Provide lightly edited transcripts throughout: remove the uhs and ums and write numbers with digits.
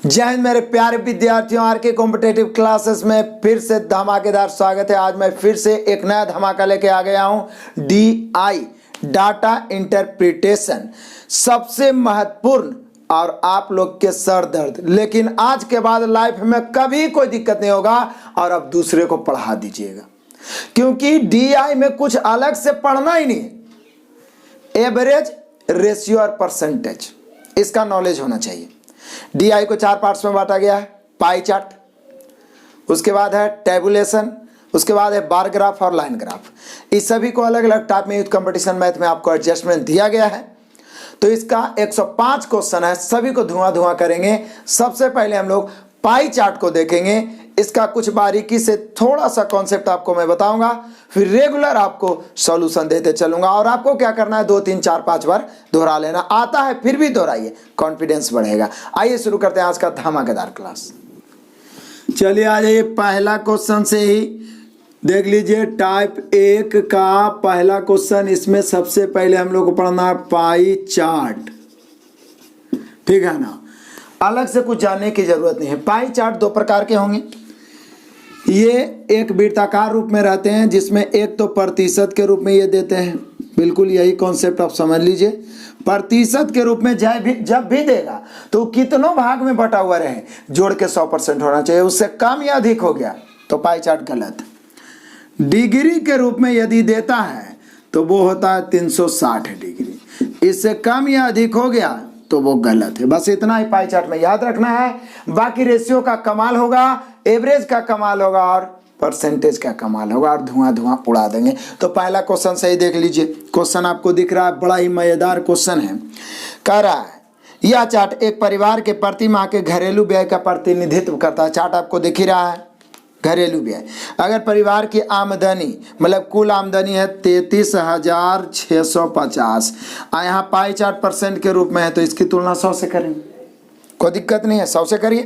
जय हिंद मेरे प्यारे विद्यार्थियों, आर के कॉम्पिटेटिव क्लासेस में फिर से धमाकेदार स्वागत है। आज मैं फिर से एक नया धमाका लेके आ गया हूं। DI डाटा इंटरप्रिटेशन सबसे महत्वपूर्ण और आप लोग के सर दर्द, लेकिन आज के बाद लाइफ में कभी कोई दिक्कत नहीं होगा और अब दूसरे को पढ़ा दीजिएगा, क्योंकि DI में कुछ अलग से पढ़ना ही नहीं है। एवरेज, रेशियो और परसेंटेज, इसका नॉलेज होना चाहिए। DI को 4 पार्ट्स में बांटा गया है। पाई चार्ट, उसके बाद है टेबुलेशन, उसके बाद है बार ग्राफ और लाइन ग्राफ। इस सभी को अलग अलग टाइप में यूथ कंपटीशन मैथ में आपको एडजस्टमेंट दिया गया है। तो इसका 105 क्वेश्चन है, सभी को धुआं धुआं करेंगे। सबसे पहले हम लोग पाई चार्ट को देखेंगे। इसका कुछ बारीकी से थोड़ा सा कॉन्सेप्ट आपको मैं बताऊंगा, फिर रेगुलर आपको सॉल्यूशन देते चलूंगा। और आपको क्या करना है, 2 3 4 5 बार दोहरा लेना। आता है फिर भी दोहराइए, कॉन्फिडेंस बढ़ेगा। आइए शुरू करते हैं आज का धमाकेदार क्लास। चलिए आ जाइए, पहला क्वेश्चन से ही देख लीजिए। टाइप 1 का पहला क्वेश्चन, इसमें सबसे पहले हम लोग को पढ़ना है पाई चार्ट, ठीक है ना। अलग से कुछ जानने की जरूरत नहीं है। पाई चार्ट 2 प्रकार के होंगे। ये एक वृत्ताकार रूप में रहते हैं, जिसमें एक तो प्रतिशत के रूप में ये देते हैं। बिल्कुल यही कॉन्सेप्ट आप समझ लीजिए। प्रतिशत के रूप में जब भी देगा तो कितनों भाग में बटा हुआ रहे, जोड़ के 100% होना चाहिए। उससे कम या अधिक हो गया तो पाई चार्ट गलत। डिग्री के रूप में यदि देता है तो वो होता है 360 डिग्री। इससे कम या अधिक हो गया तो वो गलत है। बस इतना ही पाई चार्ट में याद रखना है। बाकी रेशियो का कमाल होगा, एवरेज का कमाल होगा और परसेंटेज का कमाल होगा, और धुआं धुआं उड़ा देंगे। तो पहला क्वेश्चन सही देख लीजिए। क्वेश्चन आपको दिख रहा है, बड़ा ही मजेदार क्वेश्चन है। कह रहा है यह चार्ट एक परिवार के प्रति माह के घरेलू व्यय का प्रतिनिधित्व करता है। चार्ट आपको दिख ही रहा है, घरेलू व्यय। अगर परिवार की आमदनी मतलब कुल आमदनी है 33,650, यहाँ पाई चार्ट परसेंट के रूप में है, तो इसकी तुलना 100 से करेंगे। कोई दिक्कत नहीं है, 100 से करिए।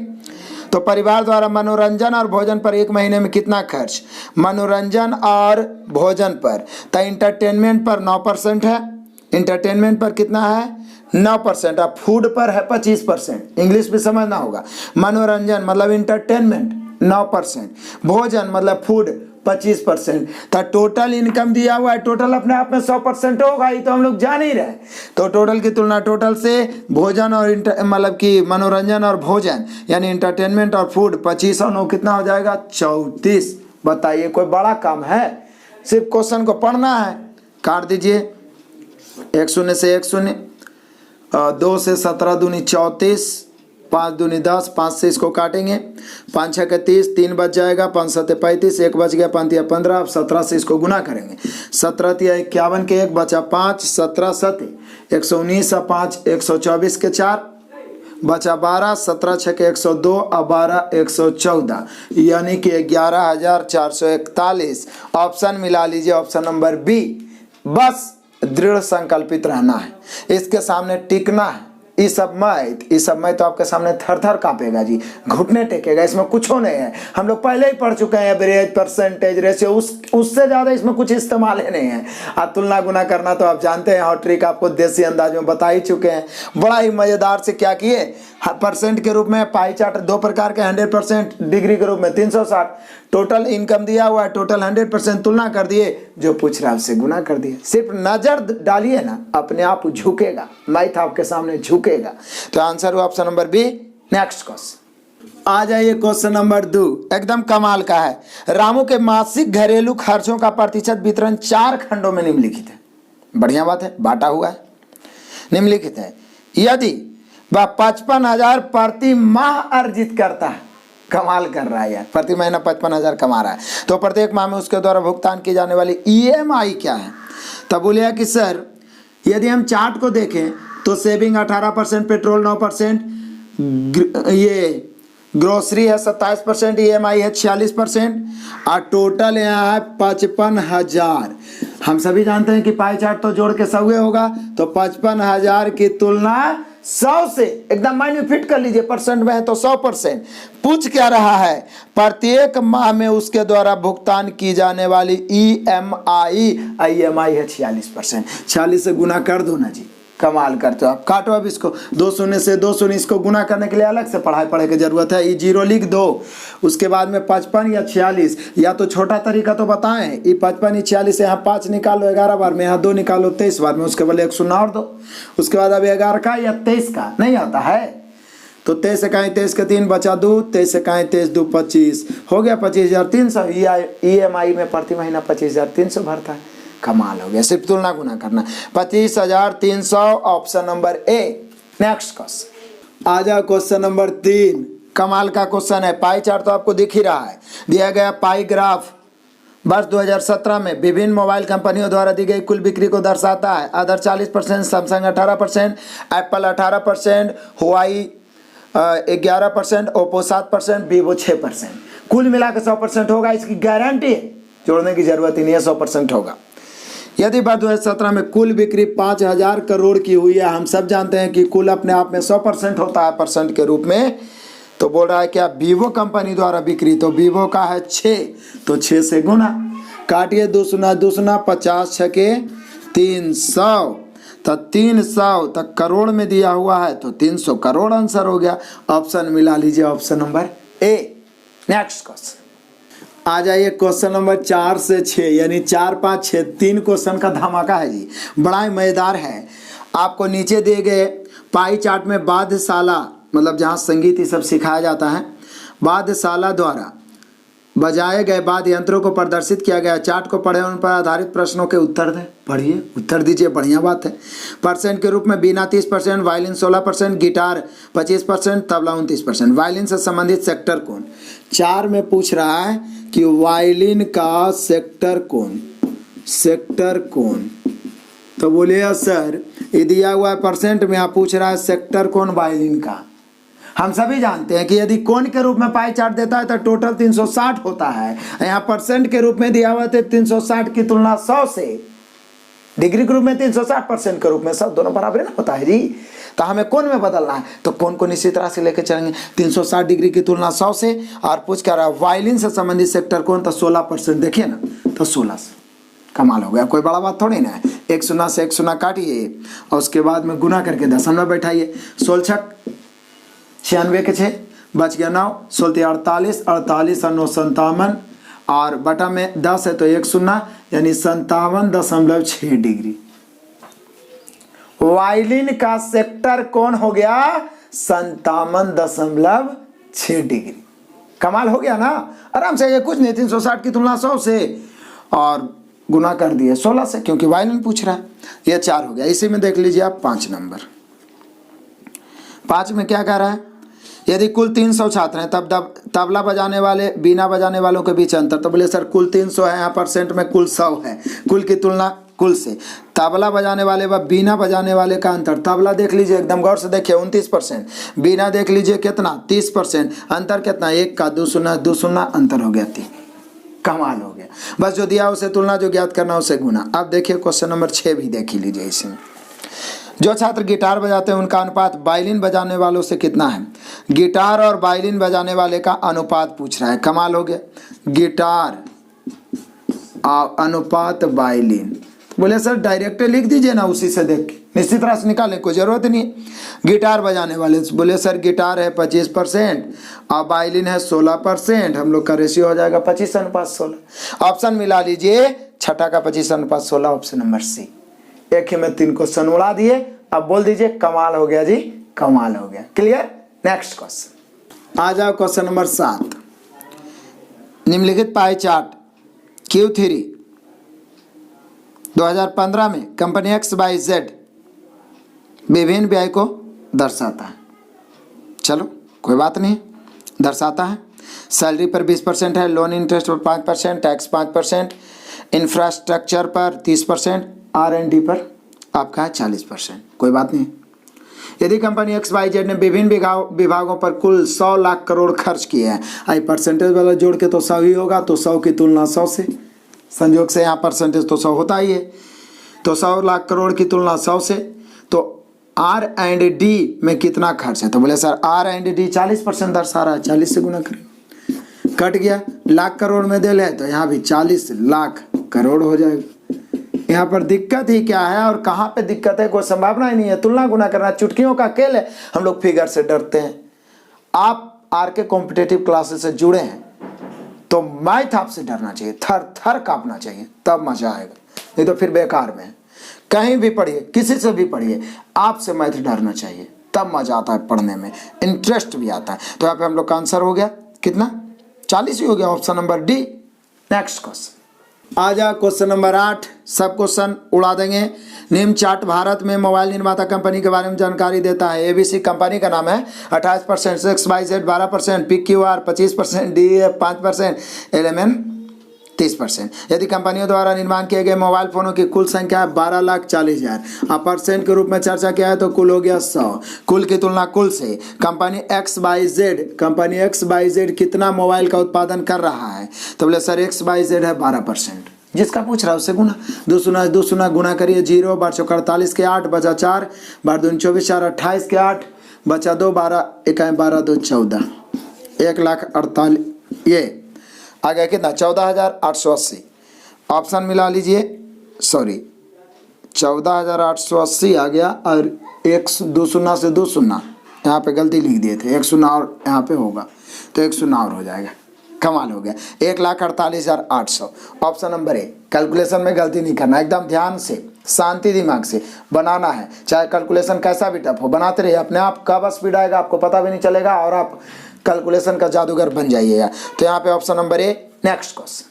तो परिवार द्वारा मनोरंजन और भोजन पर एक महीने में कितना खर्च, मनोरंजन और भोजन पर, तो इंटरटेनमेंट पर 9% है। इंटरटेनमेंट पर कितना है, 9%। अब फूड पर है 25%। इंग्लिश भी समझना होगा। मनोरंजन मतलब इंटरटेनमेंट 9%, भोजन मतलब फूड 25%। तो टोटल इनकम दिया हुआ है, टोटल अपने आप में 100% होगा, ये तो हम लोग जान ही रहे। तो टोटल की तुलना टोटल से भोजन और मतलब कि मनोरंजन और भोजन यानी इंटरटेनमेंट और फूड 25 और 9 कितना हो जाएगा, 34। बताइए, कोई बड़ा काम है? सिर्फ क्वेश्चन को पढ़ना है। काट दीजिए, 1 शून्य से 1 शून्य, 2 से 17 दूनी 34, 5 दूनी 10, 5 से इसको काटेंगे, 5 6 के 30, 3 बच जाएगा, 5 7 35, 1 बच गया, 5 3 15। अब 17 से इसको गुना करेंगे। 17 3 51 के 1 बचा 5, 17 7 119, 5 124 के 4 बचा 12, 17 6 के 102 और 12 114, यानी कि 11,441। ऑप्शन मिला लीजिए, ऑप्शन नंबर बी। बस दृढ़ संकल्पित रहना है, इसके सामने टिकना है। इस समय तो आपके सामने थर थर कांपेगा जी, घुटने टेकेगा। इसमें कुछ नहीं है, हम लोग पहले ही पढ़ चुके हैं। एवरेज, परसेंटेज, रेशियो, उससे ज़्यादा इसमें कुछ इस्तेमाल ही नहीं है। आप तुलना गुना करना तो आप जानते हैं, और ट्रिक आपको देसी अंदाज में बता ही चुके हैं। बड़ा ही मज़ेदार से क्या किए, परसेंट के रूप में पाई चार्ट 2 प्रकार के, 100%, डिग्री के रूप में 360। टोटल इनकम दिया हुआ है, टोटल 100%, तुलना कर दिए, जो पूछ रहा है उससे गुना कर दिए। सिर्फ नजर डालिए ना, अपने आप झुकेगा, मैथ आपके सामने झुकेगा। तो आंसर हुआ option number B. Next question आ जाइए, क्वेश्चन नंबर 2 एकदम कमाल का है। रामू के मासिक घरेलू खर्चों का प्रतिशत वितरण 4 खंडों में निम्नलिखित है। बढ़िया बात है, बांटा हुआ है, निम्नलिखित है। यदि वह 55,000 प्रति माह अर्जित करता है, कमाल कर रहा है यार, प्रति महीना 55,000 कमा रहा है, तो प्रत्येक माह में उसके द्वारा भुगतान की जाने वाली EMI क्या है? तब बोलिए कि सर यदि हम चार्ट को देखें तो सेविंग 18%, पेट्रोल 9%, ये ग्रोसरी है 27%, EMI है 46%, और टोटल यहाँ है 55,000। हम सभी जानते हैं कि पाई चार्ट तो जोड़ के 100 होगा, तो 55,000 की तुलना 100 से एकदम माइंड में फिट कर लीजिए। परसेंट में है तो 100%। पूछ क्या रहा है, प्रत्येक माह में उसके द्वारा भुगतान की जाने वाली EMI है 46%। 46 से गुना कर दो ना जी, कमाल करते हो आप। काटो अब इसको, 2 शून्य से 2 शून्य, इसको गुना करने के लिए अलग से पढ़े की जरूरत है। ये 0 लिख दो, उसके बाद में 55 या 46, या तो छोटा तरीका तो बताएं, ये 55 46, यहाँ 5 निकालो 11 बार में, यहाँ 2 निकालो 23 बार में, उसके बाद 1 शून्य और दो, उसके बाद अब 11 का या 23 का नहीं आता है तो 23 से 23 के 3 बचा 2, 23 से 23 2 25, हो गया 25,300। EMI में प्रति महीना 25,300 भरता है। कमाल हो गया। सिर्फ तुलना गुना करना। 25,300 option number A. Next question आ जाओ, क्वेश्चन नंबर 3। कमाल का क्वेश्चन है। पाई चार्ट तो आपको दिख ही रहा है, दिया गया पाई ग्राफ वर्ष 2017 में विभिन्न मोबाइल कंपनियों द्वारा दी गई कुल बिक्री को दर्शाता है। अदर 40%, सैमसंग 18%, एप्पल 18%, हुआई 11%, ओप्पो 7%, वीवो 6%। कुल मिला के 100% होगा, इसकी गारंटी है, जोड़ने की जरूरत ही नहीं है, 100% होगा। यदि वर्ष 2017 में कुल बिक्री 5,000 करोड़ की हुई है, हम सब जानते हैं कि कुल अपने आप में 100% होता है परसेंट के रूप में, तो बोल रहा है क्या वीवो कंपनी द्वारा बिक्री, तो वीवो का है 6, तो 6 से गुना, काटिए 2 शून्य 2 शून्य, 50 छके 300, तो 300 तक करोड़ में दिया हुआ है, तो 300 करोड़ आंसर हो गया। ऑप्शन मिला लीजिए, option number A. Next question आ जाइए, क्वेश्चन नंबर 4 से 6, यानी 4 5 6 3 क्वेश्चन का धमाका है जी, बड़ा ही मजेदार है। आपको नीचे दिए गए पाई चार्ट में वाद्यशाला, मतलब जहाँ संगीत ये सब सिखाया जाता है, वाद्यशाला द्वारा बजाए गए वाद्य यंत्रों को प्रदर्शित किया गया। चार्ट को पढ़े, उन पर आधारित प्रश्नों के उत्तर दें। पढ़िए, उत्तर दीजिए, बढ़िया बात है। परसेंट के रूप में बीना 30%, वायलिन 16%, गिटार 25%, तबला 29%। वायलिन से संबंधित सेक्टर कौन? 4 में पूछ रहा है कि वायलिन का सेक्टर कौन, सेक्टर कौन, तो बोलिए सर ये दिया हुआ है परसेंट में, आप पूछ रहा है सेक्टर कौन वायलिन का। हम सभी जानते हैं कि यदि कोण के रूप में पाई चार्ट देता है तो टोटल 360 होता है, यहाँ परसेंट के रूप में दिया हुआ है 360 की तुलना 100 से, डिग्री के रूप में 360, परसेंट के रूप में 100, दोनों बराबर ना होता है जी। तो हमें कोण में बदलना है, तो कोण को निश्चित राशि लेकर चलेंगे, 360 डिग्री की तुलना 100 से, और पूछ कर रहा है वायलिन से संबंधित सेक्टर कौन, तो 16%, देखिए ना, तो 16 से। कमाल हो गया, कोई बड़ा बात थोड़ी ना है। 1 शून्य से 1 शून्य काटिए और उसके बाद में गुना करके दशमलव बैठाइए। 16 96 के 6 बच गया 9, 16 48, 48 और 9 57, और बटा में 10 है तो 1 शून्य, यानी 57.6 डिग्री। वायलिन का सेक्टर कौन हो गया? 57.6 डिग्री। कमाल हो गया ना, आराम से। ये कुछ नहीं, 360 की तुलना 100 से और गुना कर दिए 16 से, क्योंकि वायलिन पूछ रहा है। ये 4 हो गया। इसी में देख लीजिए आप 5 नंबर। 5 में क्या कह रहा है? यदि कुल 300 छात्र हैं तब तबला बजाने वाले बीना बजाने वालों के बीच अंतर, तो बोले सर कुल 300 है, यहाँ परसेंट में कुल 100 है, कुल की तुलना कुल से। तबला बजाने वाले व बीना बजाने वाले का अंतर, तबला देख लीजिए, एकदम गौर से देखिए 29%, बीना देख लीजिए कितना 30%, अंतर कितना 1 का 2 शून्य 2 शून्य, अंतर हो गया 3। कमाल हो गया। बस जो दिया उसे तुलना, जो ज्ञात करना उसे गुना। अब देखिए क्वेश्चन नंबर 6 भी देख ही लीजिए। इसमें जो छात्र गिटार बजाते हैं उनका अनुपात वायलिन बजाने वालों से कितना है? गिटार और वायलिन बजाने वाले का अनुपात पूछ रहा है। कमाल हो गया। गिटार अनुपात वायलिन, बोले सर डायरेक्ट लिख दीजिए ना, उसी से देख के निश्चित राशि निकालने कोई जरूरत नहीं है। गिटार बजाने वाले, बोले सर गिटार है 25% और वायलिन है 16%, हम लोग का रेशियो हो जाएगा 25:16। ऑप्शन मिला लीजिए, छठा का 25:16, ऑप्शन नंबर सी। एक ही में 3 क्वेश्चन उड़ा दिए। अब बोल दीजिए कमाल हो गया जी, कमाल हो गया। क्लियर? नेक्स्ट क्वेश्चन आ जाओ, क्वेश्चन नंबर 7। निम्नलिखित पाई चार्ट Q3 2015 में कंपनी XYZ विभिन्न व्यय को दर्शाता है। चलो कोई बात नहीं, दर्शाता है। सैलरी पर 20% है, लोन इंटरेस्ट पर 5%, टैक्स 5%, इंफ्रास्ट्रक्चर पर 30%, R&D पर आपका है 40%। कोई बात नहीं। यदि कंपनी XYZ ने विभिन्न विभागों पर कुल 100 लाख करोड़ खर्च किए हैं, आई परसेंटेज वाला जोड़ के तो 100 ही होगा, तो 100 की तुलना 100 से, संयोग से यहाँ परसेंटेज तो 100 होता ही है, तो 100 लाख करोड़ की तुलना 100 से, तो R&D में कितना खर्च है? तो बोले सर R&D 40% दर्शा रहा है, 40 से गुना करें, कट गया। लाख करोड़ में दे ले तो यहाँ भी 40 लाख करोड़ हो जाएगा। यहाँ पर दिक्कत ही क्या है और कहाँ पे दिक्कत है, कोई संभावना ही नहीं है। तुलना गुना करना चुटकियों का खेल है, हम लोग फिगर से डरते हैं। आप आरके कॉम्पिटिटिव क्लासेस से जुड़े हैं तो मैथ आपसे डरना चाहिए, थर थर कांपना चाहिए, तब मजा आएगा, नहीं तो फिर बेकार में है। कहीं भी पढ़िए, किसी से भी पढ़िए, आपसे मैथ डरना चाहिए, तब मजा आता है पढ़ने में, इंटरेस्ट भी आता है। तो यहाँ पे हम लोग का आंसर हो गया कितना, 40 ही हो गया, option number D. Next question आ जा, क्वेश्चन नंबर 8। सब क्वेश्चन उड़ा देंगे। निम्न चार्ट भारत में मोबाइल निर्माता कंपनी के बारे में जानकारी देता है। एबीसी कंपनी का नाम है, 28%, XYZ 12%, PQR 25%, DEF 5%, LMN 30%। यदि कंपनियों द्वारा निर्माण किए गए मोबाइल फोनों की कुल संख्या है 12,40,000। अब परसेंट के रूप में चर्चा किया है तो कुल हो गया 100। कुल की तुलना कुल से कंपनी XYZ कितना मोबाइल का उत्पादन कर रहा है, तो बोले सर XYZ है 12%। जिसका पूछ रहा है उससे गुना, दो सुना गुना करिए, 0 बार 48 के 8 बचा 4 बार 2 24 4 28 के 8 बचा 2 12 1 12 2 14, 1,48,000। ये आ गया कितना, 14,880। ऑप्शन मिला लीजिए, सॉरी 14,880 आ गया, और एक 2 शून्य से 2 शून्य यहाँ पे गलती लिख दिए थे, 1 शून्य और यहाँ पे होगा तो 1 शून्य और हो जाएगा। कमाल हो गया, 1,48,800। ऑप्शन नंबर ए। कैलकुलेशन में गलती नहीं करना, एकदम ध्यान से शांति दिमाग से बनाना है। चाहे कैलकुलेशन कैसा भी टफ हो, बनाते रहिए, अपने आप कब स्पीड आएगा आपको पता भी नहीं चलेगा और आप कैलकुलेशन का जादूगर बन जाइएगा। तो यहाँ पे option number A. Next question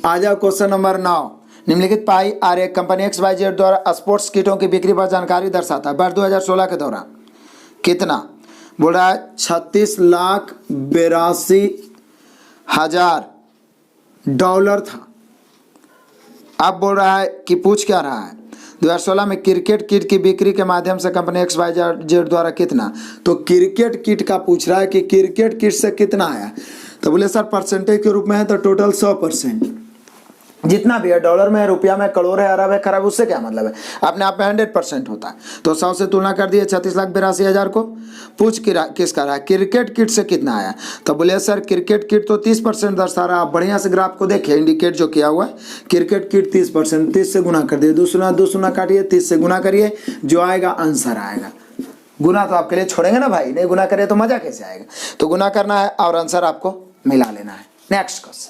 आ जाओ, क्वेश्चन नंबर 9। निम्नलिखित पाई आर एक कंपनी XYZ द्वारा स्पोर्ट्स किटों की बिक्री पर जानकारी दर्शाता है। वर्ष 2016 के दौरान कितना, बोल रहा है 36,82,000 डॉलर था। अब बोल रहा है कि पूछ क्या रहा है, 2016 में क्रिकेट किट की बिक्री के माध्यम से कंपनी XYZ द्वारा कितना, तो क्रिकेट किट का पूछ रहा है कि क्रिकेट किट से कितना आया, तो बोले सर परसेंटेज के रूप में है तो टोटल 100%। जितना भी है, डॉलर में है, रुपया में, करोड़ है, अरब है, खरब, उससे क्या मतलब है, अपने आप में 100% होता है। तो 100 से तुलना कर दिए 36,82,000 को। पूछ किसका रहा है, क्रिकेट किट से कितना आया, तो बोले सर क्रिकेट किट तो 30% दर्शा रहा। आप बढ़िया से ग्राफ को देखिए, इंडिकेट जो किया हुआ है, क्रिकेट किट 30%, 30 से गुना कर दिए, 2 शून्य काटिए, 30 से गुना करिए, जो आएगा आंसर आएगा। गुना तो आपके लिए छोड़ेंगे ना भाई, नहीं गुना करिए तो मजा कैसे आएगा, तो गुना करना है और आंसर आपको मिला लेना है। नेक्स्ट क्वेश्चन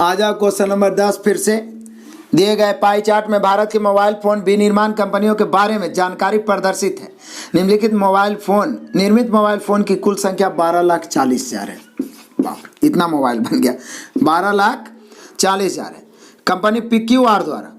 आ जाओ, क्वेश्चन नंबर 10। फिर से दिए गए पाई चार्ट में भारत के मोबाइल फोन विनिर्माण कंपनियों के बारे में जानकारी प्रदर्शित है। निम्नलिखित निर्मित मोबाइल फोन की कुल संख्या 12,40,000 है। बाप, इतना मोबाइल बन गया, 12,40,000 है। कंपनी PQR द्वारा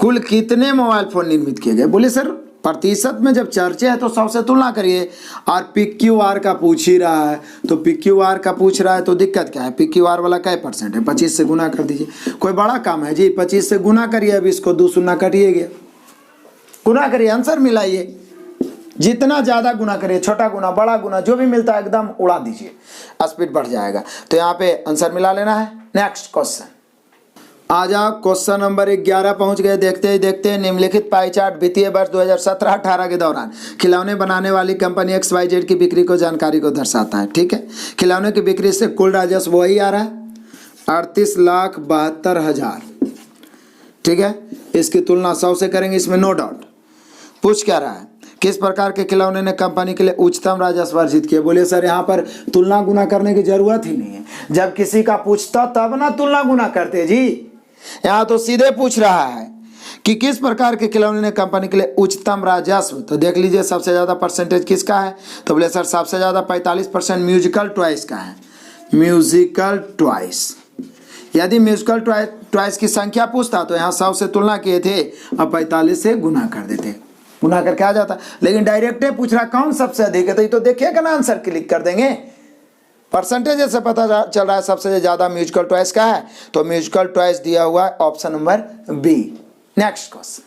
कुल कितने मोबाइल फोन निर्मित किए गए, बोले सर प्रतिशत में जब चर्चे है तो 100 से तुलना करिए, और PQR का पूछ ही रहा है, तो PQR का पूछ रहा है तो दिक्कत क्या है, PQR वाला क्या % है, 25 से गुना कर दीजिए। कोई बड़ा काम है जी, 25 से गुना करिए, अब इसको 2 शून्य कटिएगा, गुना करिए, आंसर मिलाइए। जितना ज़्यादा गुना करिए, छोटा गुना बड़ा गुना जो भी मिलता है एकदम उड़ा दीजिए, स्पीड बढ़ जाएगा। तो यहाँ पे आंसर मिला लेना है। नेक्स्ट क्वेश्चन आ जाओ, क्वेश्चन नंबर 11 पहुंच गए। देखते ही देखते निम्नलिखित पाई चार्ट वित्तीय वर्ष 2017-18 के दौरान खिलौने बनाने वाली कंपनी XYZ की बिक्री को जानकारी को दर्शाता है। ठीक है, खिलौने की बिक्री से कुल राजस्व वही आ रहा है, 38,72,000। ठीक है, इसकी तुलना 100 से करेंगे, इसमें नो डाउट। पूछ क्या रहा है, किस प्रकार के खिलौने ने कंपनी के लिए उच्चतम राजस्व अर्जित किया। बोले सर यहाँ पर तुलना गुना करने की जरूरत ही नहीं है, जब किसी का पूछता तब ना तुलना गुना करते जी। यहाँ तो सीधे पूछ रहा है कि किस प्रकार के खिलौने ने कंपनी के लिए उच्चतम राजस्व, तो देख लीजिए सबसे ज़्यादा परसेंटेज किसका है, तो बोले सर सबसे ज़्यादा 45% म्यूजिकल टॉयज का है। म्यूजिकल टॉयज, यदि म्यूजिकल टॉयज की संख्या पूछता तो यहाँ 100 से तुलना किए थे, अब 45 से गुना कर देते, गुना करके आ जाता। लेकिन डायरेक्ट पूछ रहा कौन सबसे अधिक है, तो ये तो देखिएगा ना, आंसर क्लिक कर देंगे। परसेंटेज से पता चल रहा है सबसे ज़्यादा म्यूजिकल टॉयज का है, तो म्यूजिकल टॉयज दिया हुआ है option number B. Next question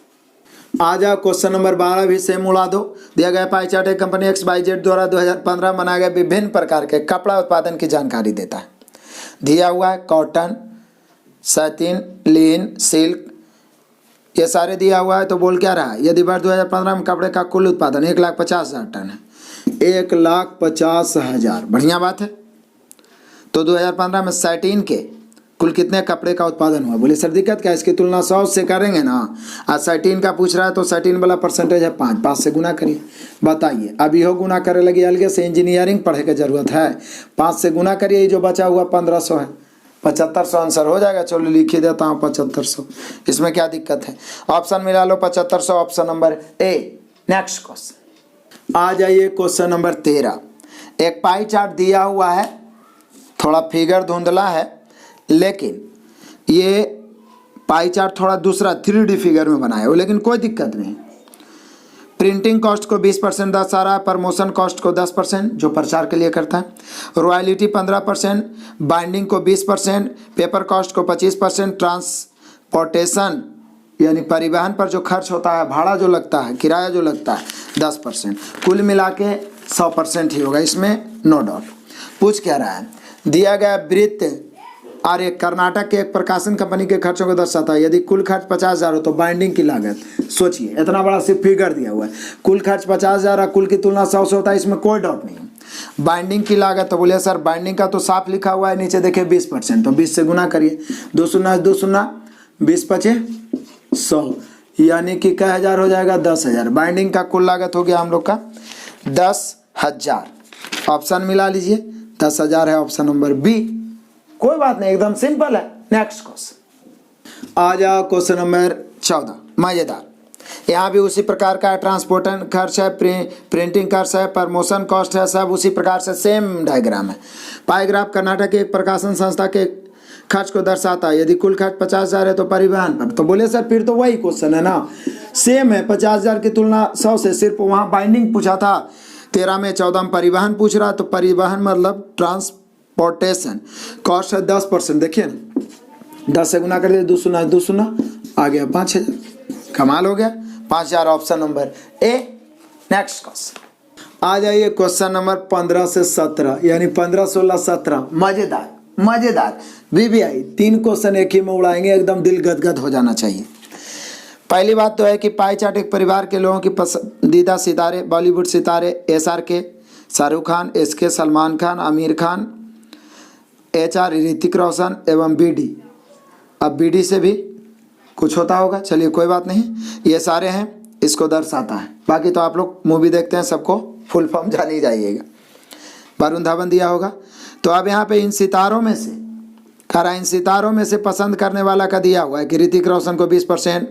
आ जाओ, क्वेश्चन नंबर 12 भी सेम उड़ा दो। दिया गया पाई चार्ट एक कंपनी XYZ द्वारा 2015 में बनाए गए विभिन्न प्रकार के कपड़ा उत्पादन की जानकारी देता है। दिया हुआ है कॉटन, सैटिन, लिन, सिल्क, ये सारे दिया हुआ है। तो बोल क्या रहा है, यदि वर्ष 2015 में कपड़े का कुल उत्पादन 1,50,000 टन है, 1,50,000, बढ़िया बात है। तो 2015 में सैटिन के कुल कितने कपड़े का उत्पादन हुआ। बोले सर दिक्कत क्या है, इसकी तुलना 100 से करेंगे ना। आज 13 का पूछ रहा है तो 13 वाला परसेंटेज है 5 से गुना करिए। बताइए अब यहो गुना करे लगी, अलग से इंजीनियरिंग पढ़े की जरूरत है। 5 से गुना करिए, जो बचा हुआ 1500 है, 7500 आंसर हो जाएगा। चलो लिख ही देता हूँ 7500, इसमें क्या दिक्कत है। ऑप्शन मिला लो 7500, option number A. Next question आ जाइए, क्वेश्चन नंबर 13। एक पाई चार्ट दिया हुआ है, थोड़ा फिगर धुंधला है, लेकिन ये पाई चार्ट थोड़ा दूसरा 3D फिगर में बनाया हो, लेकिन कोई दिक्कत नहीं। प्रिंटिंग कॉस्ट को 20% दर्शा रहा है, प्रमोशन कॉस्ट को 10% जो प्रचार के लिए करता है, रॉयल्टी 15%, बाइंडिंग को 20%, पेपर कॉस्ट को 25%, ट्रांसपोर्टेशन यानी परिवहन पर जो खर्च होता है, भाड़ा जो लगता है, किराया जो लगता है 10%, कुल मिला के 100% ही होगा, इसमें नो डाउट। पूछ क्या रहा है, दिया गया वृत्त और एक कर्नाटक के एक प्रकाशन कंपनी के खर्चों को दर्शाता है। यदि कुल खर्च 50,000 हो तो बाइंडिंग की लागत, सोचिए इतना बड़ा सिर्फ फिगर दिया हुआ है, कुल खर्च 50,000 और कुल की तुलना 100 से होता है, इसमें कोई डाउट नहीं है। बाइंडिंग की लागत तो बोले सर बाइंडिंग का तो साफ लिखा हुआ है, नीचे देखिए 20%, तो 20 से गुना करिए, 2 शून्य 2 शून्य 20 पचे 100, यानी कि क्या हज़ार हो जाएगा 10,000। बाइंडिंग का कुल लागत हो गया हम लोग का 10,000। ऑप्शन मिला लीजिए, 10,000 है ऑप्शन नंबर बी। कोई बात नहीं, एकदम सिंपल है। नेक्स्ट क्वेश्चन आ जाओ, क्वेश्चन नंबर 14, मजेदार। यहाँ भी उसी प्रकार का ट्रांसपोर्टेशन खर्च है, प्रिंटिंग खर्च है, प्रमोशन कॉस्ट है, सब उसी प्रकार से सेम डायग्राम है। पाईग्राफ कर्नाटक के एक प्रकाशन संस्था के खर्च को दर्शाता है। यदि कुल खर्च 50,000 है तो परिवहन पर, तो बोले सर फिर तो वही क्वेश्चन है ना, सेम है। 50,000 की तुलना 100 से, सिर्फ वहाँ बाइंडिंग पूछा था 13 में, 14 में परिवहन पूछ रहा, तो परिवहन मतलब ट्रांसपोर्टेशन कॉस्ट है 10%। देखिए ना, 10 से गुना कर दिए, 2 शून्य 2 शून्य आ गया 5,000, कमाल हो गया। 5,000 option number A. Next question आ जाइए, क्वेश्चन नंबर 15 से 17, यानी 15, 16, 17। मजेदार मजेदार VVI 3 क्वेश्चन एक ही में उड़ाएंगे, एकदम दिल गदगद हो जाना चाहिए। पहली बात तो है कि पाई चार्ट एक परिवार के लोगों की पसंदीदा सितारे, बॉलीवुड सितारे SRK, Shahrukh Khan, SK, Salman Khan, Aamir Khan, HR, Hrithik Roshan एवं BD। अब BD से भी कुछ होता होगा, चलिए कोई बात नहीं, ये सारे हैं, इसको दर्शाता है। बाकी तो आप लोग मूवी देखते हैं, सबको फुल फॉर्म जान ही जाइएगा। वरुण धवन दिया होगा। तो अब यहाँ पे इन सितारों में से इन सितारों में से पसंद करने वाला का दिया हुआ है कि ऋतिक रोशन को 20%,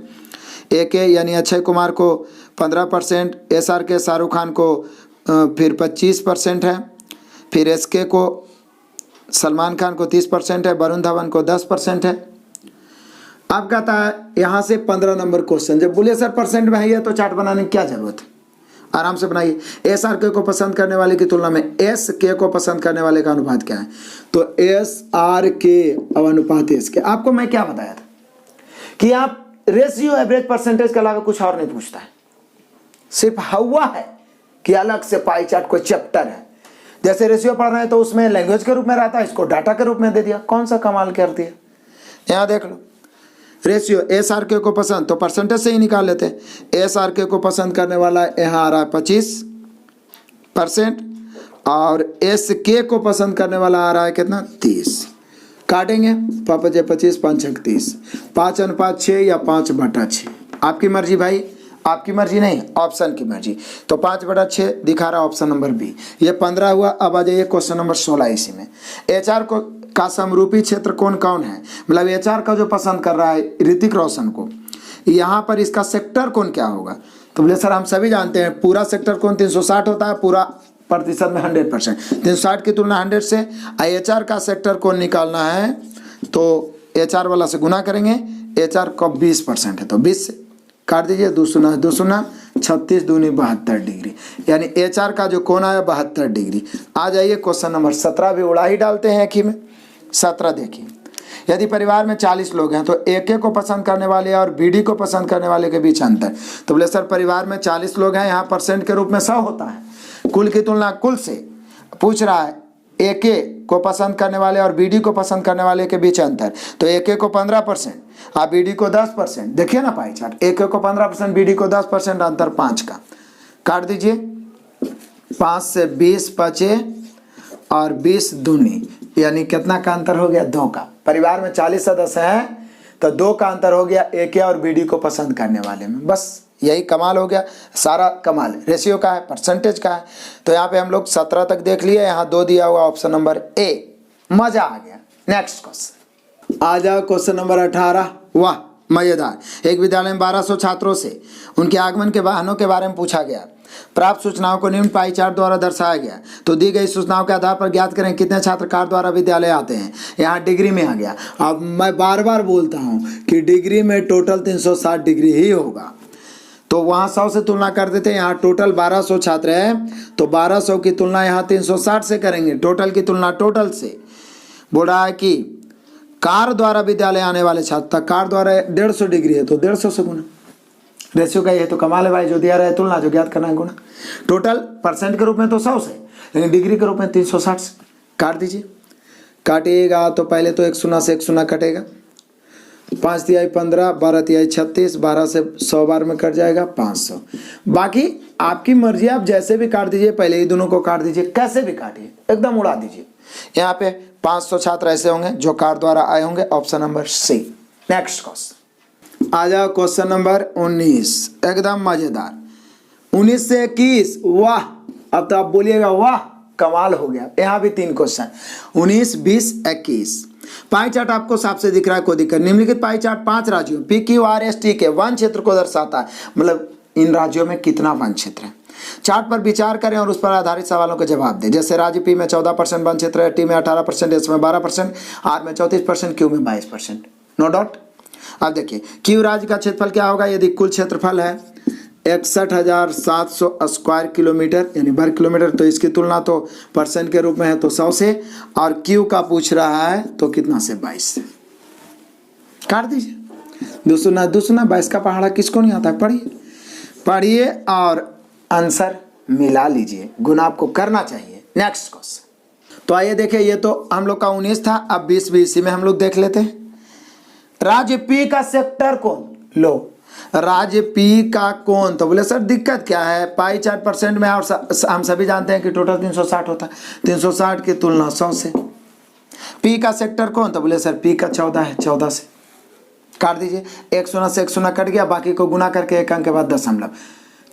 AK यानी अक्षय कुमार को 15%, SRK शाहरुख खान को फिर 25% है, फिर SK को सलमान खान को 30% है, वरुण धवन को 10% है। अब कहता है यहाँ से 15 नंबर क्वेश्चन, जब बोले सर परसेंट में है तो चार्ट बनाने की क्या जरूरत है, आराम से बनाइए। SRK को पसंद करने वाले की तुलना में SK को पसंद करने वाले का अनुपात क्या है, तो SRK अब अनुपात SK। आपको मैं क्या बताया था कि आप रेशियो एवरेज परसेंटेज के अलावा कुछ और नहीं पूछता है, सिर्फ हुआ है कि अलग से पाई चार्ट कोई चैप्टर है। जैसे रेशियो पढ़ रहे हैं तो उसमें लैंग्वेज के रूप में रहता है, इसको डाटा के रूप में दे दिया, कौन सा कमाल कर दिया। यहाँ देख लो, रेशियो SRK को पसंद तो परसेंटेज से ही निकाल लेते हैं। SRK को पसंद करने वाला यहाँ आ रहा है 25% और SK को पसंद करने वाला आ रहा है कितना 30। काटेंगे, 25 5 30, 5:6 या 5/6, आपकी मर्जी भाई, आपकी मर्जी नहीं, ऑप्शन की मर्जी। तो 5/6 दिखा रहा है ऑप्शन नंबर बी। ये 15 हुआ। अब आ जाइए क्वेश्चन नंबर 16। इसी में HR को का समरूपी क्षेत्र कौन कौन है, मतलब HR का जो पसंद कर रहा है ऋतिक रोशन को, यहाँ पर इसका सेक्टर कौन क्या होगा। तो बोले सर हम सभी जानते हैं पूरा सेक्टर कौन 360 होता है, पूरा प्रतिशत में 100%, 360 की तुलना 100 से। HR का सेक्टर कौन निकालना है तो HR वाला से गुना करेंगे, HR का 20% है तो 20 से काट दीजिए, 2 शून्य 2 शून्य 36 दूनी 72 डिग्री, यानी HR का जो कोण है 72 डिग्री। आ जाइए क्वेश्चन नंबर 17 भी उड़ा ही डालते हैं एक ही में। 17 देखिए, यदि परिवार में 40 लोग हैं तो AK को पसंद करने वाले और BD को पसंद करने वाले के बीच अंतर। तो बोले सर परिवार में 40 लोग हैं, यहाँ परसेंट के रूप में 100 होता है, कुल की तुलना कुल से पूछ रहा है। AK को पसंद करने वाले और BD को पसंद करने वाले के बीच अंतर, तो AK को 15% और BD को 10%। देखिए ना पाई चार्ट, AK को 15%, BD को 10%, अंतर 5 का। काट दीजिए, 5 से 20 बचे और 20 दूनी, यानी कितना का अंतर हो गया 2 का। परिवार में 40 सदस्य हैं तो 2 का अंतर हो गया ए के और बी डी को पसंद करने वाले में। बस यही कमाल हो गया, सारा कमाल रेशियो का है, परसेंटेज का है। तो यहाँ पे हम लोग 17 तक देख लिए, यहाँ 2 दिया हुआ ऑप्शन नंबर ए। मजा आ गया। नेक्स्ट क्वेश्चन आ जाओ, क्वेश्चन नंबर 18। वाह मजेदार। एक विद्यालय में 1200 छात्रों से उनके आगमन के वाहनों के बारे में पूछा गया। प्राप्त सूचनाओं को निम्न पाई चार्ट द्वारा दर्शाया गया। तो दी गई सूचनाओं के आधार पर ज्ञात करें कितने छात्र कार द्वारा विद्यालय आते हैं। यहाँ डिग्री में आ गया। अब मैं बार बार बोलता हूँ कि डिग्री में टोटल 360 डिग्री ही होगा, तो वहाँ 100 से तुलना कर देते हैं। यहाँ टोटल 1200 छात्र हैं तो 1200 की तुलना यहाँ 360 से करेंगे। टोटल की तुलना टोटल से। बोल रहा है कि कार द्वारा विद्यालय आने वाले छात्र, कार द्वारा 150 डिग्री है तो 150 से गुना। रेशियो का ये तो कमाल है भाई, जो दिया रहा है तुलना, जो ज्ञात करना है गुना। टोटल परसेंट के रूप में तो 100 से, लेकिन डिग्री के रूप में 360 से। काट दीजिए। काटिएगा तो पहले तो 1 शून्य से 1 शून्य कटेगा। 5 तिहाई 15, 12 तिहाई 36, 12 से 100 बार में कट जाएगा 500। बाकी आपकी मर्जी, आप जैसे भी काट दीजिए। पहले ही दोनों को काट दीजिए, कैसे भी काटिए, एकदम उड़ा दीजिए। यहाँ पे 500 छात्र ऐसे होंगे जो कार द्वारा आए होंगे, option number C. Next question आ जाओ, क्वेश्चन नंबर 19। एकदम मजेदार। 19 से 21। वाह, अब तो आप बोलिएगा वाह कमाल हो गया। यहाँ भी 3 क्वेश्चन, 19, 20, 21। पाई चार्ट आपको साफ से दिख रहा है, कोई दिक्कत। निम्नलिखित पाई चार्ट 5 राज्यों P Q R S T के वन क्षेत्र को दर्शाता है। मतलब इन राज्यों में कितना वन क्षेत्र है। चार्ट पर विचार करें और उस पर आधारित सवालों के जवाब दें। जैसे राज्य पी में 14% वन क्षेत्र है, टी में 18%, एस में 12%, आर में 34%, क्यू में 22%। No doubt. अब देखिए क्यू राज्य का क्षेत्रफल क्या होगा। यदि कुल क्षेत्रफल है 61,700 स्क्वायर किलोमीटर यानी वर्ग किलोमीटर, तो इसकी तुलना तो परसेंट के रूप में है तो 100 से, और क्यू का पूछ रहा है तो कितना से 22 से। काट दीजिए। दूसरा 22 का पहाड़ा किसको नहीं आता है। पढ़िए और आंसर मिला लीजिए। गुना आपको करना चाहिए। नेक्स्ट क्वेश्चन तो आइए देखिए, ये तो हम लोग का 19 था, अब 20 भी इसी में हम लोग देख लेते हैं। राज्य पी का सेक्टर कौन। लो, राज्य पी का कौन, तो बोले सर दिक्कत क्या है, पाई चार्ट परसेंट में, और हम सभी जानते हैं कि टोटल 360 होता है, 360 की तुलना 100 से। पी का सेक्टर कौन, तो बोले सर पी का 14 है, 14 से। काट दीजिए। 1 शून्य से 1 शून्य कट गया, बाकी को गुना करके 1 अंक के बाद दशमलव।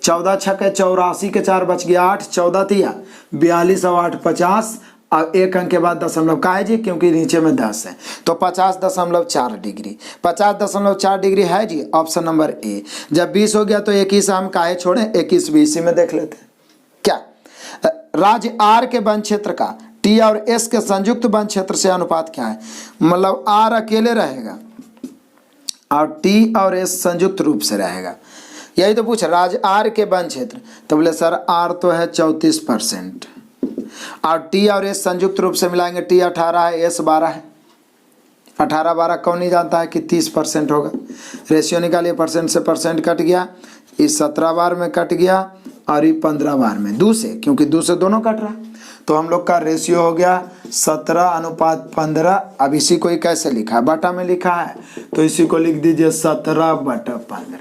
14 छक्के 84 के 4 बच गया 8, 14 तिया 42 और 8 50, और 1 अंक के बाद दशमलव का है जी, क्योंकि नीचे में 10 है तो 50.4 डिग्री। 50.4 डिग्री है जी, ऑप्शन नंबर ए। जब 20 हो गया तो 21 हम काहे छोड़े, 21 भी इसी में देख लेते हैं। क्या राज्य आर के वन क्षेत्र का टी और एस के संयुक्त वन क्षेत्र से अनुपात क्या है। मतलब आर अकेले रहेगा और टी और एस संयुक्त रूप से रहेगा, यही तो पूछ। राज्य आर के वन क्षेत्र, तो बोले सर आर तो है 34%, और टी और एस संयुक्त रूप से मिलाएंगे। टी 18 है, एस 12 है। 18 12 कौन नहीं जानता है कि 30% होगा। रेशियो निकालिए, परसेंट से परसेंट कट गया, इस 17 बार में कट गया और ये 15 बार में 2 से, क्योंकि 2 से दोनों कट रहा है। तो हम लोग का रेशियो हो गया 17:15। अब इसी को ही कैसे लिखा है, बटा में लिखा है, तो इसी को लिख दीजिए 17/15।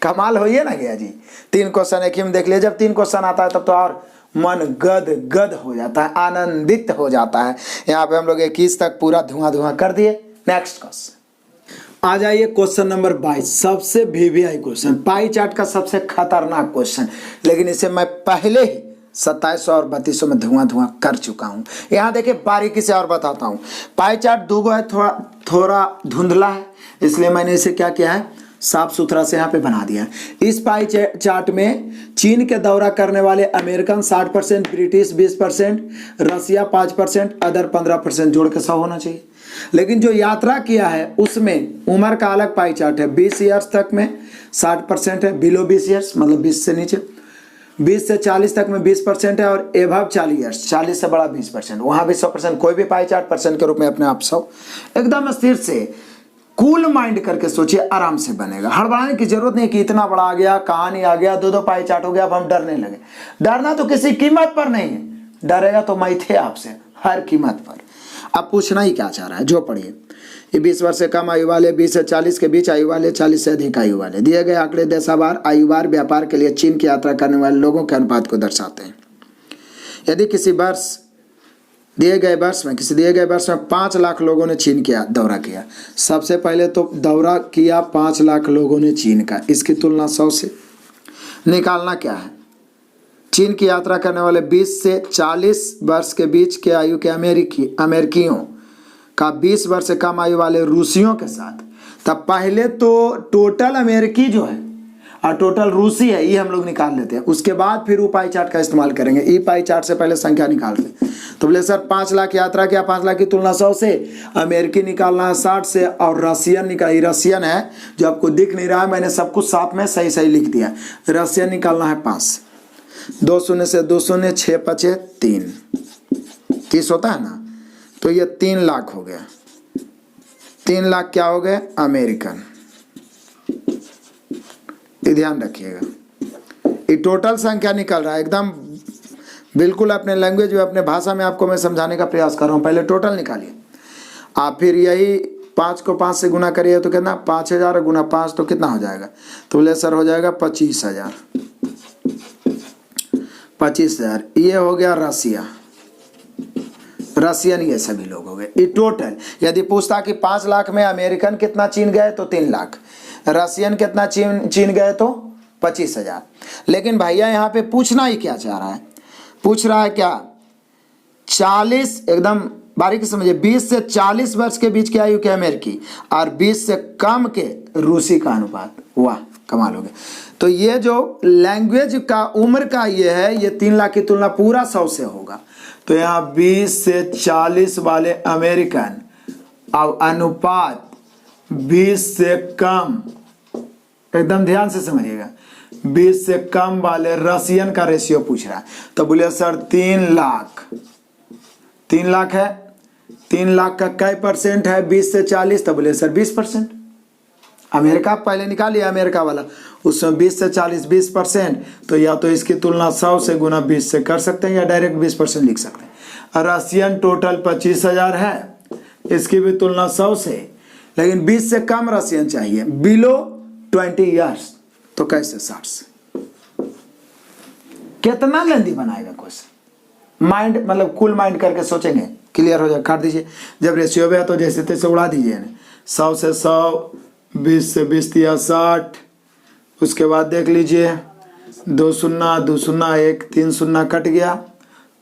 कमाल हो ना गया जी। 3 क्वेश्चन एक ही में देख लिया। जब 3 क्वेश्चन आता है तब तो और मन गद हो जाता है, आनंदित हो जाता है। यहाँ पे हम लोग 21 तक पूरा धुआं कर दिए। नेक्स्ट क्वेश्चन आ जाइए, क्वेश्चन नंबर 22। सबसे वीवीआई क्वेश्चन, पाई चार्ट का सबसे खतरनाक क्वेश्चन, लेकिन इसे मैं पहले ही 2700 और 3200 में धुआं कर चुका हूँ। यहाँ देखिए बारीकी से और बताता हूँ। पाई चार्ट 2 है, थोड़ा धुंधला है, इसलिए मैंने इसे क्या किया है, साफ सुथरा से यहाँ पे बना दिया। इस पाई चार्ट में चीन के दौरा करने वाले अमेरिकन 60%, ब्रिटिश 20%, रसिया 5%, अदर 15%, जोड़ के 100 होना चाहिए। लेकिन जो यात्रा किया है उसमें उम्र का अलग पाई चार्ट है। 20 ईयर्स तक में 60% है, बिलो 20 ईयर्स मतलब 20 से नीचे, 20 से 40 तक में 20% है, और एभव 40 ईयर्स 40 से बड़ा 20%, वहाँ भी 100%। कोई भी पाई चार्ट परसेंट के रूप में अपने आप 100। एकदम स्थिर से कूल माइंड करके सोचिए, आराम से बनेगा। हड़बड़ाने की जरूरत नहीं कि इतना बड़ा आ गया, कहानी आ गया, 2 पाई चार्ट हो गया, अब हम डरने लगे। डरना तो किसी कीमत पर नहीं है, डरेगा तो मैं थे आपसे हर कीमत पर। अब पूछना ही क्या चाह रहा है, जो पढ़िए। ये 20 वर्ष से कम आयु वाले, 20 से 40 के बीच आयु वाले, 40 से अधिक आयु वाले। दिए गए आंकड़े देशावार आयुवार व्यापार के लिए चीन की यात्रा करने वाले लोगों के अनुपात को दर्शाते हैं। यदि किसी वर्ष दिए गए वर्ष में, किसी दिए गए वर्ष में 5 लाख लोगों ने चीन का दौरा किया। सबसे पहले तो दौरा किया 5 लाख लोगों ने चीन का, इसकी तुलना 100 से। निकालना क्या है, चीन की यात्रा करने वाले 20 से 40 वर्ष के बीच के आयु के अमेरिकियों का 20 वर्ष से कम आयु वाले रूसियों के साथ। तब पहले तो टोटल अमेरिकी जो है और टोटल रूसी है ये हम लोग निकाल लेते हैं, उसके बाद फिर पाई चार्ट का इस्तेमाल करेंगे। ई पाई चार्ट से पहले संख्या निकालते हैं। तो बोले सर 5 लाख यात्रा किया, 5 लाख की तुलना 100 से, अमेरिकी निकालना है 60 से, और रशियन रशियन है जो आपको दिख नहीं रहा है, मैंने सब कुछ साथ में सही सही लिख दिया। रशियन निकालना है 5, 2 शून्य से 2 शून्य, 6 5 3, 30 होता है ना, तो ये 3 लाख हो गया। 3 लाख क्या हो गए, अमेरिकन। ये ध्यान रखिएगा, ये टोटल संख्या निकल रहा है एकदम बिल्कुल अपने लैंग्वेज में, अपने भाषा में आपको मैं समझाने का प्रयास कर रहा हूँ। पहले टोटल निकालिए आप, फिर यही 5 को 5 से गुना करिए तो कितना, 5000 गुना 5 तो कितना हो जाएगा, तो बोले सर हो जाएगा 25,000। 25,000 ये हो गया रसिया, रशियन ये सभी लोग हो गए। ये टोटल यदि पूछता कि 5 लाख में अमेरिकन कितना चीन गए तो 3 लाख, रशियन कितना चीन गए तो 25,000। लेकिन भैया यहाँ पे पूछना ही क्या चाह रहा है, पूछ रहा है क्या, 40 एकदम बारीकी समझिए, 20 से 40 वर्ष के बीच के आयु के अमेरिकी और 20 से कम के रूसी का अनुपात। वाह कमाल हो गया। तो ये जो लैंग्वेज का उम्र का ये है, ये 3 लाख की तुलना पूरा 100 से होगा। तो यहाँ 20 से 40 वाले अमेरिकन और अनुपात 20 से कम, एकदम ध्यान से समझिएगा, 20 से कम वाले रशियन का रेशियो पूछ रहा है। तो बोले सर 3 लाख, 3 लाख है, 3 लाख का कई परसेंट है 20 से 40, तो बोले सर 20%। अमेरिका पहले निकालिए, अमेरिका वाला, उसमें 20 से 40 20%, तो या तो इसकी तुलना 100 से गुना 20 से कर सकते हैं या डायरेक्ट 20% लिख सकते हैं। रशियन टोटल 25,000 है, इसकी भी तुलना 100 से, लेकिन 20 से कम रशियन चाहिए, बिलो 20 ईयर्स, तो कैसे 60 से। कितना लेंदी बनाएगा क्वेश्चन, माइंड मतलब कूल माइंड करके सोचेंगे, क्लियर हो जाए। काट दीजिए, जब रेशियो में है तो जैसे तैसे उड़ा दीजिए, 100 से 100, 20 से 20 दिया 60, उसके बाद देख लीजिए 2 शून्य 2 शून्य 1 3 शून्य कट गया,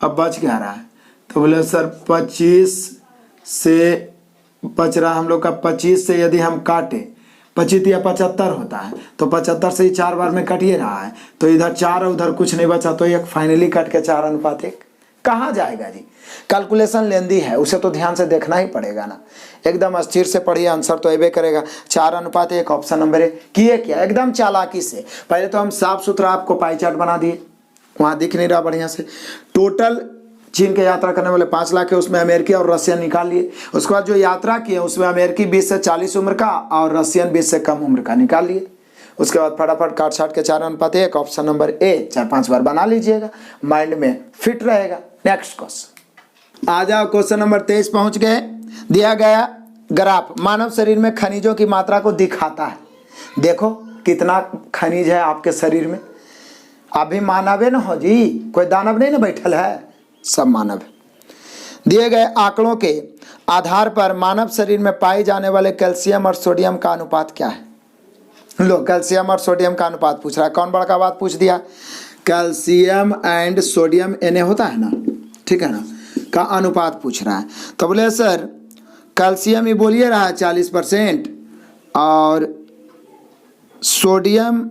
अब बच क्या रहा है, तो बोले सर 25 से बच रहा हम लोग का, 25 से यदि हम काटे 25 या 75 होता है, तो 75 से ही 4 बार में कट ही रहा है, तो इधर 4 और उधर कुछ नहीं बचा, तो ये फाइनली कट के 4:1 कहाँ जाएगा जी। कैलकुलेशन लेंदी है, उसे तो ध्यान से देखना ही पड़ेगा ना, एकदम स्थिर से पढ़िए, आंसर तो एबे करेगा। 4:1 ऑप्शन नंबर है। किए क्या, एकदम चालाकी से। पहले तो हम साफ सुथरा आपको पाई चार्ट बना दिए, वहाँ दिख नहीं रहा बढ़िया से। टोटल चीन के यात्रा करने वाले 5 लाख है, उसमें अमेरिकी और रशियन निकाल लिए। उसके बाद जो यात्रा किए उसमें अमेरिकी 20 से 40 उम्र का और रशियन 20 से कम उम्र का निकाल लिए। उसके बाद फटाफट काट छाट के 4:1 ऑप्शन नंबर ए 4-5 बार बना लीजिएगा, माइंड में फिट रहेगा। नेक्स्ट क्वेश्चन आ जाओ, क्वेश्चन नंबर 23 पहुंच गए। दिया गया ग्राफ मानव शरीर में खनिजों की मात्रा को दिखाता है। देखो कितना खनिज है आपके शरीर में। अभी मानव है ना हो जी, कोई दानव नहीं ना बैठल है, सब मानव है। दिए गए आंकड़ों के आधार पर मानव शरीर में पाए जाने वाले कैल्शियम और सोडियम का अनुपात क्या है। लो, कैल्शियम और सोडियम का अनुपात पूछ रहा है। कौन बड़ा बात पूछ दिया, कैल्शियम एंड सोडियम Na होता है ना, ठीक है ना, का अनुपात पूछ रहा है। तो बोले सर कैल्शियम ही बोलिए रहा है 40% और सोडियम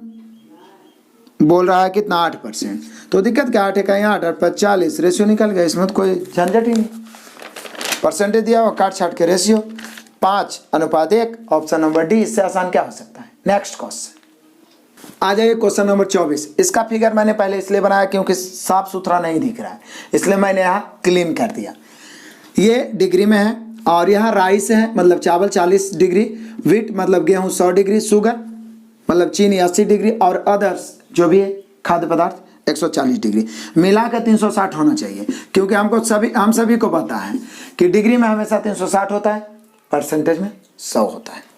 बोल रहा है कितना 8%। तो दिक्कत क्या, 8 का 8 और 40 रेशियो निकल गया, इसमें तो कोई झंझट ही नहीं। परसेंटेज दिया हुआ, काट छाट के रेशियो 5:1 ऑप्शन नंबर डी। इससे आसान क्या हो सकता है। नेक्स्ट क्वेश्चन आ जाइए, क्वेश्चन नंबर 24। इसका फिगर मैंने पहले इसलिए बनाया क्योंकि साफ सुथरा नहीं दिख रहा है, इसलिए मैंने यहाँ क्लीन कर दिया। ये डिग्री में है और यहाँ राइस है मतलब चावल 40 डिग्री, व्हीट मतलब गेहूँ 100 डिग्री, शुगर मतलब चीनी 80 डिग्री और अदर्स जो भी है खाद्य पदार्थ 140 डिग्री, मिला कर 360 होना चाहिए। क्योंकि हम सभी को पता है कि डिग्री में हमेशा 360 होता है, परसेंटेज में 100 होता है।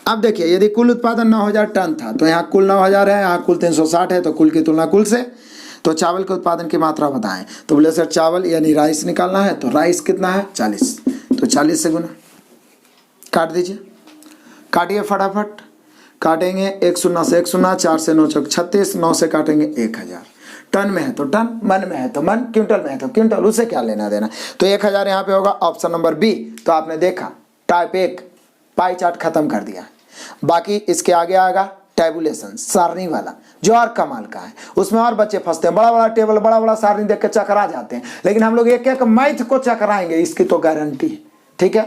अब देखिए, यदि कुल उत्पादन 9000 टन था तो यहाँ कुल 9000 है, यहाँ कुल 360 है, तो कुल की तुलना कुल से, तो चावल के उत्पादन की मात्रा बताएं। तो बोले सर चावल यानी राइस निकालना है, तो राइस कितना है 40, तो 40 से गुना, काट दीजिए, काटिए फटाफट, काटेंगे 1 शून्य से 1 शून्य, 4 से 9 चौक 36, 9 से काटेंगे 1000। टन में है तो टन, मन में है तो मन, क्विंटल में है तो क्विंटल, उसे क्या लेना देना। तो 1000 यहाँ पे होगा ऑप्शन नंबर बी। तो आपने देखा टाइप 1 पाई चार्ट खत्म कर दिया। बाकी इसके आगे आएगा टेबुलेशन, सारणी वाला, जो और कमाल का है। उसमें और बच्चे फंसते हैं, बड़ा बड़ा टेबल, बड़ा बड़ा सारणी देख के चकरा जाते हैं, लेकिन हम लोग एक एक मैथ को चकराएंगे, इसकी तो गारंटी है। ठीक है,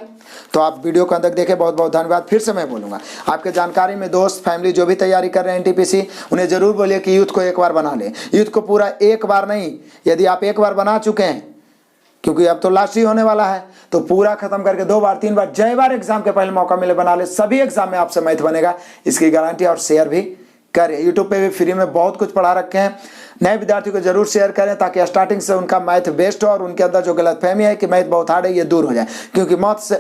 तो आप वीडियो को अंदर देखें। बहुत बहुत धन्यवाद। फिर से मैं बोलूंगा, आपके जानकारी में दोस्त फैमिली जो भी तैयारी कर रहे हैं एनटीपीसी, उन्हें जरूर बोलिए कि यूथ को एक बार बना ले। यूथ को पूरा एक बार नहीं, यदि आप एक बार बना चुके हैं, क्योंकि अब तो लास्ट ही होने वाला है, तो पूरा खत्म करके 2 बार 3 बार जय बार एग्जाम के पहले मौका मिले बना ले। सभी एग्जाम में आपसे मैथ बनेगा, इसकी गारंटी। और शेयर भी करें, यूट्यूब पे भी फ्री में बहुत कुछ पढ़ा रखे हैं। नए विद्यार्थियों को जरूर शेयर करें ताकि स्टार्टिंग से उनका मैथ बेस्ट हो और उनके अंदर जो गलतफहमी है कि मैथ बहुत हार्ड है, ये दूर हो जाए। क्योंकि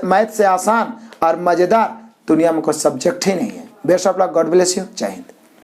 मैथ से आसान और मजेदार दुनिया में कोई सब्जेक्ट ही नहीं है। Best of luck, God bless you, जय हिंद।